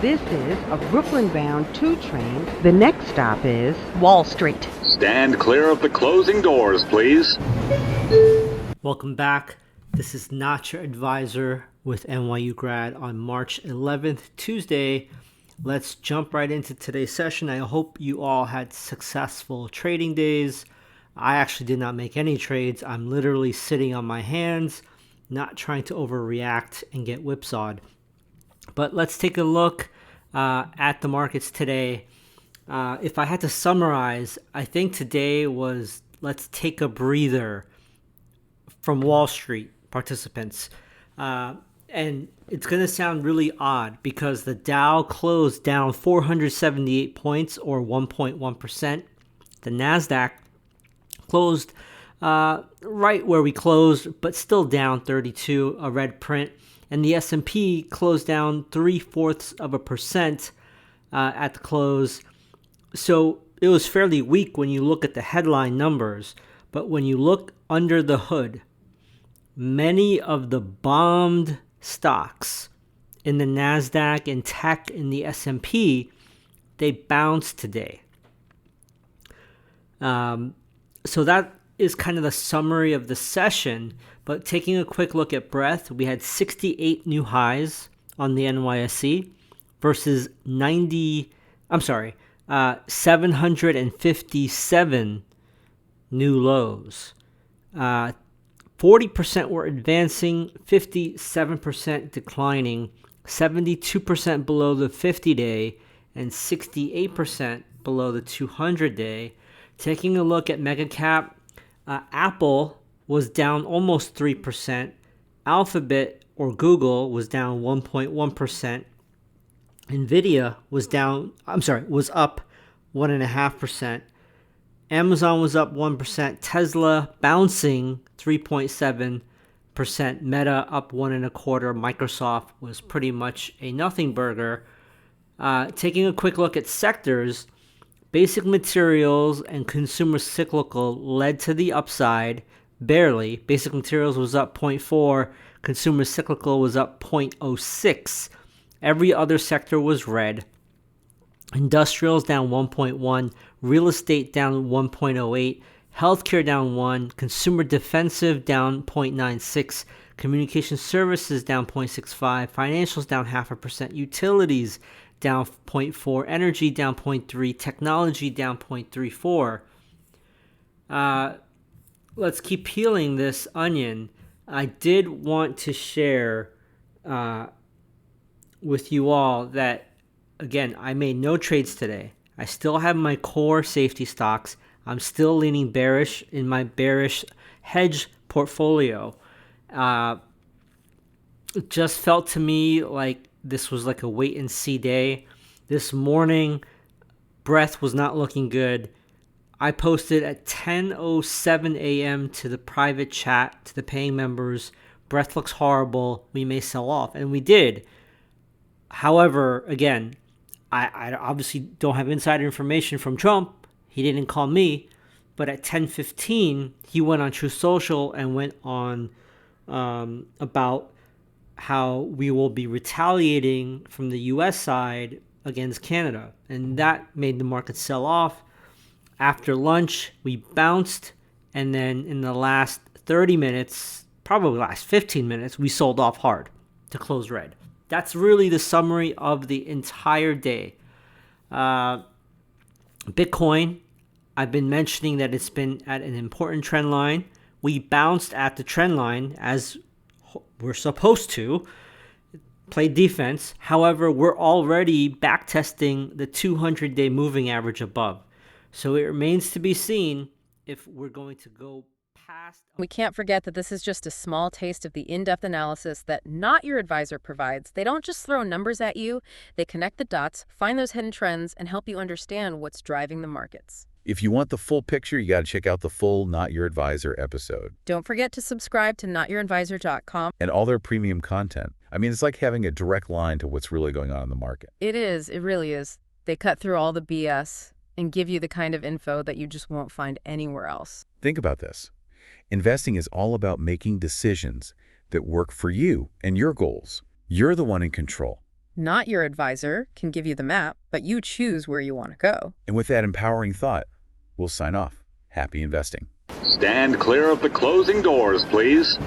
This is a Brooklyn-bound 2 train. The next stop is Wall Street. Stand clear of the closing doors, please. Welcome back. This is Not Your Advisor with NYU Grad on March 11th, Tuesday. Let's jump right into today's session. I hope you all had successful trading days. I actually did not make any trades. I'm literally sitting on my hands, not trying to overreact and get whipsawed. But let's take a look at the markets today. If I had to summarize, I think today was let's take a breather from Wall Street participants. And it's going to sound really odd because the Dow closed down 478 points or 1.1%. The NASDAQ closed right where we closed, but still down 32, a red print. And the S&P closed down 0.75% at the close. So it was fairly weak when you look at the headline numbers. But when you look under the hood, many of the bombed stocks in the NASDAQ and tech in the S&P, they bounced today. So that is kind of the summary of the session. But taking a quick look at breadth, we had 68 new highs on the NYSE versus 757 new lows. 40% were advancing, 57% declining, 72% below the 50-day, and 68% below the 200-day. Taking a look at mega cap, Apple was down almost 3%. Alphabet or Google was down 1.1%. Nvidia was up 1.5%. Amazon was up 1%. Tesla bouncing 3.7%. Meta up 1.25%. Microsoft was pretty much a nothing burger. Taking a quick look at sectors, basic materials and consumer cyclical led to the upside, barely. Basic materials was up 0.4, consumer cyclical was up 0.06. Every other sector was red. Industrials down 1.1, real estate down 1.08, healthcare down 1, consumer defensive down 0.96, communication services down 0.65, financials down 0.5%, utilities down 0.4, energy down 0.3, technology down 0.34. Let's keep peeling this onion. I did want to share with you all that, again, I made no trades today. I still have my core safety stocks. I'm still leaning bearish in my bearish hedge portfolio. It just felt to me like this was like a wait and see day. This morning, breadth was not looking good. I posted at 10:07 a.m. to the private chat, to the paying members, breadth looks horrible, we may sell off. And we did. However, again, I obviously don't have insider information from Trump. He didn't call me. But at 10:15, he went on Truth Social and went on about how we will be retaliating from the U.S. side against Canada. And that made the market sell off. After lunch, we bounced. And then in the last 30 minutes, probably last 15 minutes, we sold off hard to close red. That's really the summary of the entire day. Bitcoin, I've been mentioning that it's been at an important trend line. We bounced at the trend line as we're supposed to, play defense. However, we're already back testing the 200-day moving average above. So it remains to be seen if we're going to go past. We can't forget that this is just a small taste of the in-depth analysis that Not Your Advisor provides. They don't just throw numbers at you. They connect the dots, find those hidden trends, and help you understand what's driving the markets. If you want the full picture, you got to check out the full Not Your Advisor episode. Don't forget to subscribe to notyouradvisor.com. And all their premium content. I mean, it's like having a direct line to what's really going on in the market. It is. It really is. They cut through all the BS and give you the kind of info that you just won't find anywhere else. Think about this. Investing is all about making decisions that work for you and your goals. You're the one in control. Not your advisor can give you the map, but you choose where you want to go. And with that empowering thought, we'll sign off. Happy investing. Stand clear of the closing doors, please.